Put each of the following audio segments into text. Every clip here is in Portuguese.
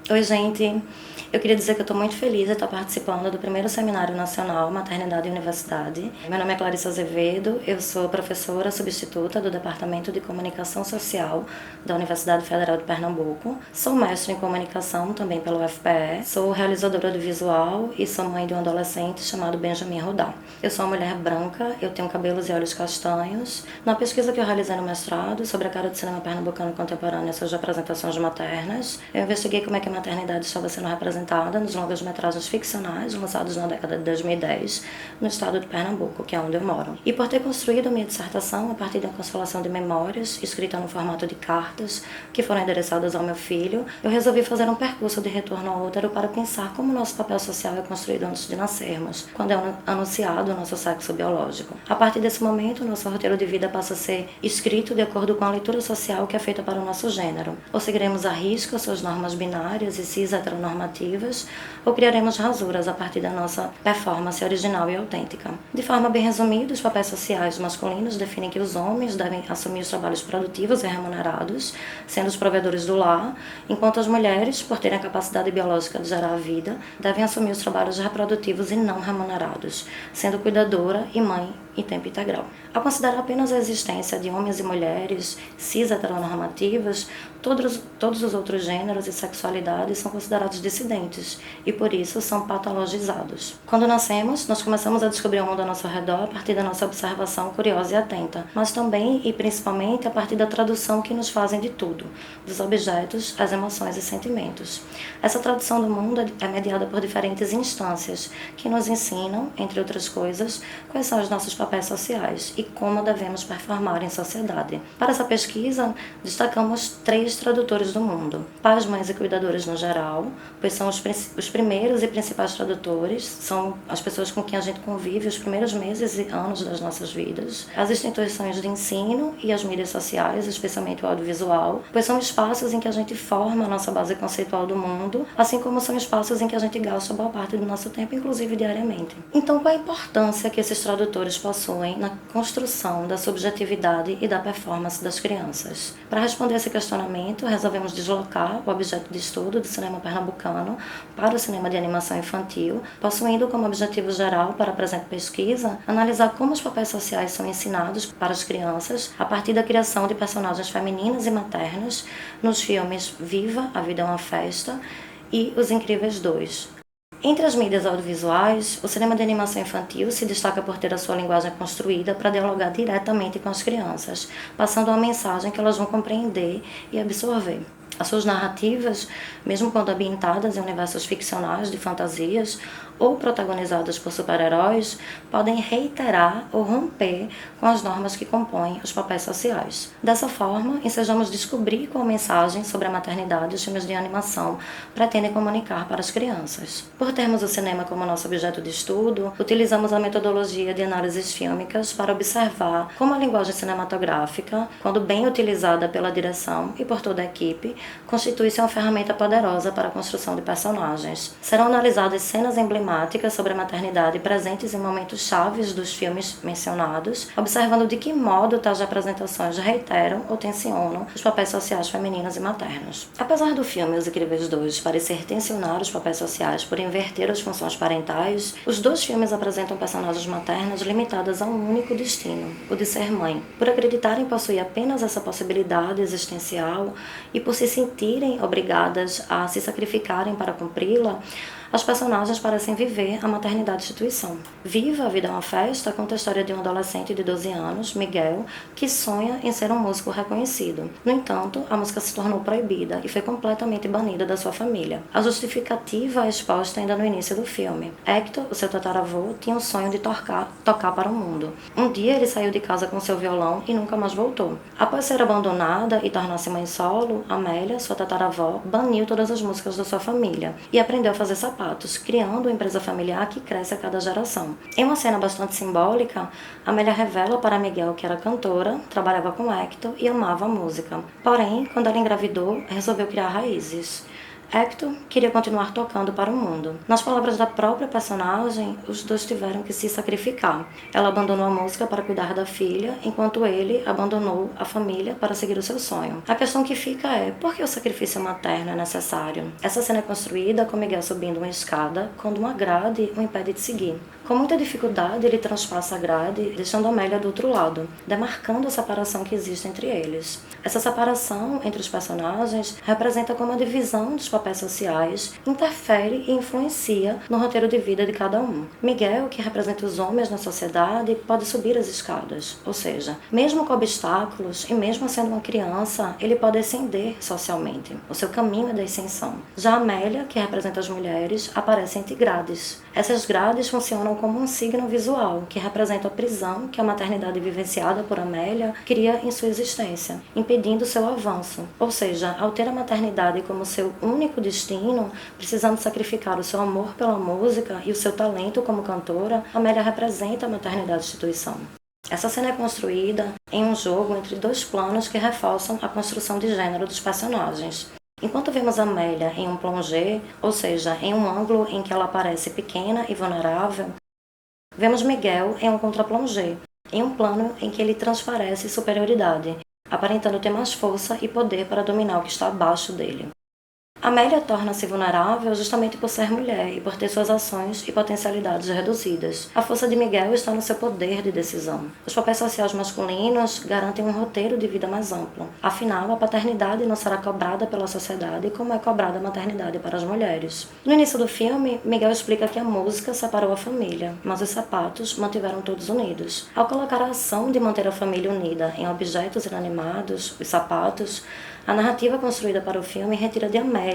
Oi, gente. Eu queria dizer que eu estou muito feliz de estar participando do primeiro Seminário Nacional Maternidade e Universidade. Meu nome é Clarissa Azevedo, eu sou professora substituta do Departamento de Comunicação Social da Universidade Federal de Pernambuco. Sou mestre em comunicação também pelo UFPE. Sou realizadora de visual e sou mãe de um adolescente chamado Benjamin Rodar. Eu sou uma mulher branca, eu tenho cabelos e olhos castanhos. Na pesquisa que eu realizei no mestrado sobre a cara do cinema pernambucano contemporâneo e suas representações maternas, eu investiguei como é que a maternidade estava sendo representada nos longas-metragens ficcionais lançados na década de 2010 no estado de Pernambuco, que é onde eu moro. E por ter construído a minha dissertação a partir de uma constelação de memórias, escrita no formato de cartas, que foram endereçadas ao meu filho, eu resolvi fazer um percurso de retorno ao útero para pensar como o nosso papel social é construído antes de nascermos, quando é anunciado o nosso sexo biológico. A partir desse momento, o nosso roteiro de vida passa a ser escrito de acordo com a leitura social que é feita para o nosso gênero. Ou seguiremos à risca suas normas binárias e cis heteronormativas, ou criaremos rasuras a partir da nossa performance original e autêntica. De forma bem resumida, os papéis sociais masculinos definem que os homens devem assumir os trabalhos produtivos e remunerados, sendo os provedores do lar, enquanto as mulheres, por terem a capacidade biológica de gerar a vida, devem assumir os trabalhos reprodutivos e não remunerados, sendo cuidadora e mãe em tempo integral. Ao considerar apenas a existência de homens e mulheres cis heteronormativas, todos os outros gêneros e sexualidades são considerados dissidentes e, por isso, são patologizados. Quando nascemos, nós começamos a descobrir o mundo ao nosso redor a partir da nossa observação curiosa e atenta, mas também e principalmente a partir da tradução que nos fazem de tudo, dos objetos, as emoções e sentimentos. Essa tradução do mundo é mediada por diferentes instâncias que nos ensinam, entre outras coisas, quais são os nossos papéis sociais e como devemos performar em sociedade. Para essa pesquisa, destacamos 3 tradutores do mundo: pais, mães e cuidadores no geral, pois são os primeiros e principais tradutores, são as pessoas com quem a gente convive os primeiros meses e anos das nossas vidas, as instituições de ensino e as mídias sociais, especialmente o audiovisual, pois são espaços em que a gente forma a nossa base conceitual do mundo, assim como são espaços em que a gente gasta boa parte do nosso tempo, inclusive diariamente. Então, qual a importância que esses tradutores possuem na construção da subjetividade e da performance das crianças? Para responder esse questionamento, resolvemos deslocar o objeto de estudo do cinema pernambucano para o cinema de animação infantil, possuindo como objetivo geral para a presente pesquisa analisar como os papéis sociais são ensinados para as crianças a partir da criação de personagens femininas e maternas nos filmes Viva, A Vida é uma Festa e Os Incríveis 2. Entre as mídias audiovisuais, o cinema de animação infantil se destaca por ter a sua linguagem construída para dialogar diretamente com as crianças, passando uma mensagem que elas vão compreender e absorver. As suas narrativas, mesmo quando ambientadas em universos ficcionais de fantasias ou protagonizadas por super-heróis, podem reiterar ou romper com as normas que compõem os papéis sociais. Dessa forma, ensejamos descobrir qual mensagem sobre a maternidade os filmes de animação pretendem comunicar para as crianças. Por termos o cinema como nosso objeto de estudo, utilizamos a metodologia de análises fílmicas para observar como a linguagem cinematográfica, quando bem utilizada pela direção e por toda a equipe, constitui-se uma ferramenta poderosa para a construção de personagens. Serão analisadas cenas emblemáticas sobre a maternidade presentes em momentos chaves dos filmes mencionados, observando de que modo tais representações reiteram ou tensionam os papéis sociais femininos e maternos. Apesar do filme Os Incríveis 2 parecer tensionar os papéis sociais por inverter as funções parentais, os 2 filmes apresentam personagens maternas limitadas a um único destino, o de ser mãe. Por acreditarem possuir apenas essa possibilidade existencial e por se sentirem obrigadas a se sacrificarem para cumpri-la, as personagens parecem viver a maternidade instituição. Viva, A Vida é uma Festa conta a história de um adolescente de 12 anos, Miguel, que sonha em ser um músico reconhecido. No entanto, a música se tornou proibida e foi completamente banida da sua família. A justificativa é exposta ainda no início do filme. Hector, o seu tataravô, tinha um sonho de tocar para o mundo. Um dia ele saiu de casa com seu violão e nunca mais voltou. Após ser abandonada e tornar-se mãe solo, Amélia, sua tataravó, baniu todas as músicas da sua família e aprendeu a fazer sapatos, criando uma empresa familiar que cresce a cada geração. Em uma cena bastante simbólica, Amélia revela para Miguel que era cantora, trabalhava com Hector e amava a música. Porém, quando ela engravidou, resolveu criar raízes. Hector queria continuar tocando para o mundo. Nas palavras da própria personagem, os dois tiveram que se sacrificar. Ela abandonou a música para cuidar da filha, enquanto ele abandonou a família para seguir o seu sonho. A questão que fica é, por que o sacrifício materno é necessário? Essa cena é construída com Miguel subindo uma escada, quando uma grade o impede de seguir. Com muita dificuldade, ele transpassa a grade, deixando Amélia do outro lado, demarcando a separação que existe entre eles. Essa separação entre os personagens representa como a divisão dos papéis sociais interfere e influencia no roteiro de vida de cada um. Miguel, que representa os homens na sociedade, pode subir as escadas, ou seja, mesmo com obstáculos e mesmo sendo uma criança, ele pode ascender socialmente. O seu caminho é da ascensão. Já Amélia, que representa as mulheres, aparece entre grades. Essas grades funcionam como um signo visual, que representa a prisão que a maternidade vivenciada por Amélia cria em sua existência, impedindo seu avanço. Ou seja, ao ter a maternidade como seu único destino, precisando sacrificar o seu amor pela música e o seu talento como cantora, Amélia representa a maternidade instituição. Essa cena é construída em um jogo entre dois planos que reforçam a construção de gênero dos personagens. Enquanto vemos Amélia em um plongé, ou seja, em um ângulo em que ela aparece pequena e vulnerável, vemos Miguel em um contraplongé, em um plano em que ele transparece superioridade, aparentando ter mais força e poder para dominar o que está abaixo dele. Amélia torna-se vulnerável justamente por ser mulher e por ter suas ações e potencialidades reduzidas. A força de Miguel está no seu poder de decisão. Os papéis sociais masculinos garantem um roteiro de vida mais amplo. Afinal, a paternidade não será cobrada pela sociedade como é cobrada a maternidade para as mulheres. No início do filme, Miguel explica que a música separou a família, mas os sapatos mantiveram todos unidos. Ao colocar a ação de manter a família unida em objetos inanimados, os sapatos, a narrativa construída para o filme retira de Amélia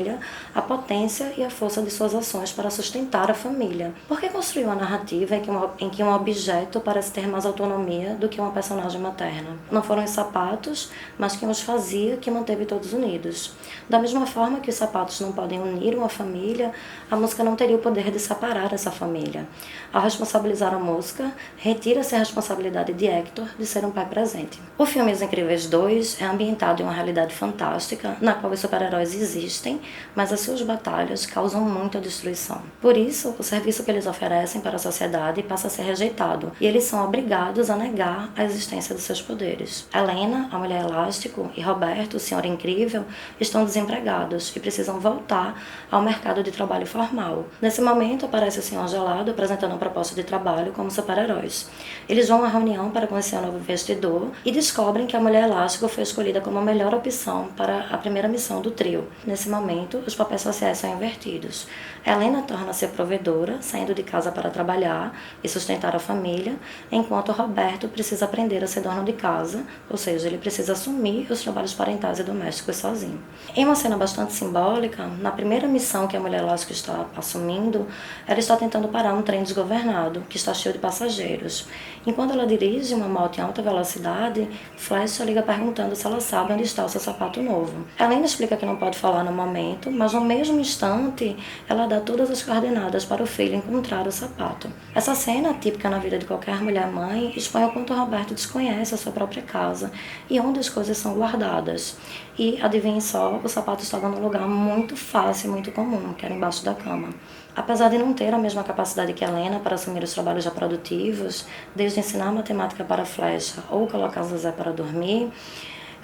a potência e a força de suas ações para sustentar a família. Por que construir uma narrativa em que um objeto parece ter mais autonomia do que uma personagem materna? Não foram os sapatos, mas quem os fazia que manteve todos unidos. Da mesma forma que os sapatos não podem unir uma família, a música não teria o poder de separar essa família. Ao responsabilizar a música, retira-se a responsabilidade de Hector de ser um pai presente. O filme Os Incríveis 2 é ambientado em uma realidade fantástica, na qual os super-heróis existem, mas as suas batalhas causam muita destruição. Por isso, o serviço que eles oferecem para a sociedade passa a ser rejeitado, e eles são obrigados a negar a existência de seus poderes. Helena, a Mulher Elástico, e Roberto, o Senhor Incrível, estão desempregados e precisam voltar ao mercado de trabalho formal. Nesse momento, aparece o Senhor Gelado apresentando uma proposta de trabalho como super-heróis. Eles vão à reunião para conhecer o novo investidor e descobrem que a Mulher Elástico foi escolhida como a melhor opção para a primeira missão do trio. Nesse momento, os papéis sociais são invertidos. Helena torna-se a provedora, saindo de casa para trabalhar e sustentar a família, enquanto Roberto precisa aprender a ser dono de casa, ou seja, ele precisa assumir os trabalhos parentais e domésticos sozinho. Em uma cena bastante simbólica, na primeira missão que a Mulher Elástica está assumindo, ela está tentando parar um trem desgovernado, que está cheio de passageiros. Enquanto ela dirige uma moto em alta velocidade, Flash liga perguntando se ela sabe onde está o seu sapato novo. Helena explica que não pode falar no momento, mas no mesmo instante, ela dá todas as coordenadas para o filho encontrar o sapato. Essa cena, típica na vida de qualquer mulher-mãe, expõe o quanto Roberto desconhece a sua própria casa e onde as coisas são guardadas. E, adivinhe só, o sapato estava num lugar muito fácil e muito comum, que era embaixo da cama. Apesar de não ter a mesma capacidade que Helena para assumir os trabalhos já produtivos, desde ensinar matemática para a Flecha ou colocar Zezé para dormir,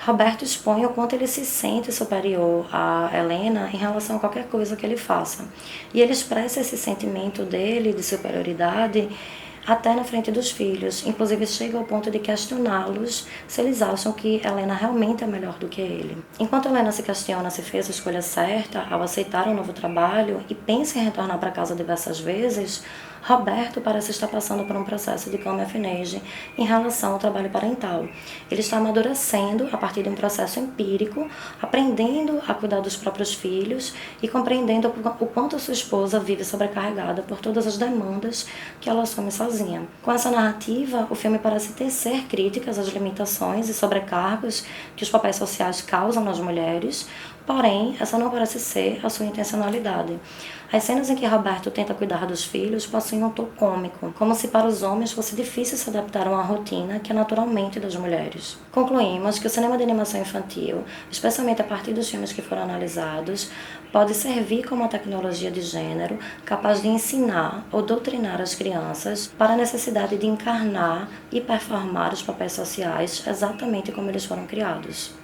Roberto expõe o quanto ele se sente superior a Helena em relação a qualquer coisa que ele faça. E ele expressa esse sentimento dele de superioridade até na frente dos filhos, inclusive chega ao ponto de questioná-los se eles acham que Helena realmente é melhor do que ele. Enquanto Helena se questiona se fez a escolha certa ao aceitar um novo trabalho e pensa em retornar para casa diversas vezes, Roberto parece estar passando por um processo de coming-of-age em relação ao trabalho parental. Ele está amadurecendo a partir de um processo empírico, aprendendo a cuidar dos próprios filhos e compreendendo o quanto a sua esposa vive sobrecarregada por todas as demandas que ela assume sozinha. Com essa narrativa, o filme parece tecer críticas às limitações e sobrecargos que os papéis sociais causam nas mulheres, Porém, essa não parece ser a sua intencionalidade. As cenas em que Roberto tenta cuidar dos filhos possuem um tom cômico, como se para os homens fosse difícil se adaptar a uma rotina que é naturalmente das mulheres. Concluímos que o cinema de animação infantil, especialmente a partir dos filmes que foram analisados, pode servir como uma tecnologia de gênero capaz de ensinar ou doutrinar as crianças para a necessidade de encarnar e performar os papéis sociais exatamente como eles foram criados.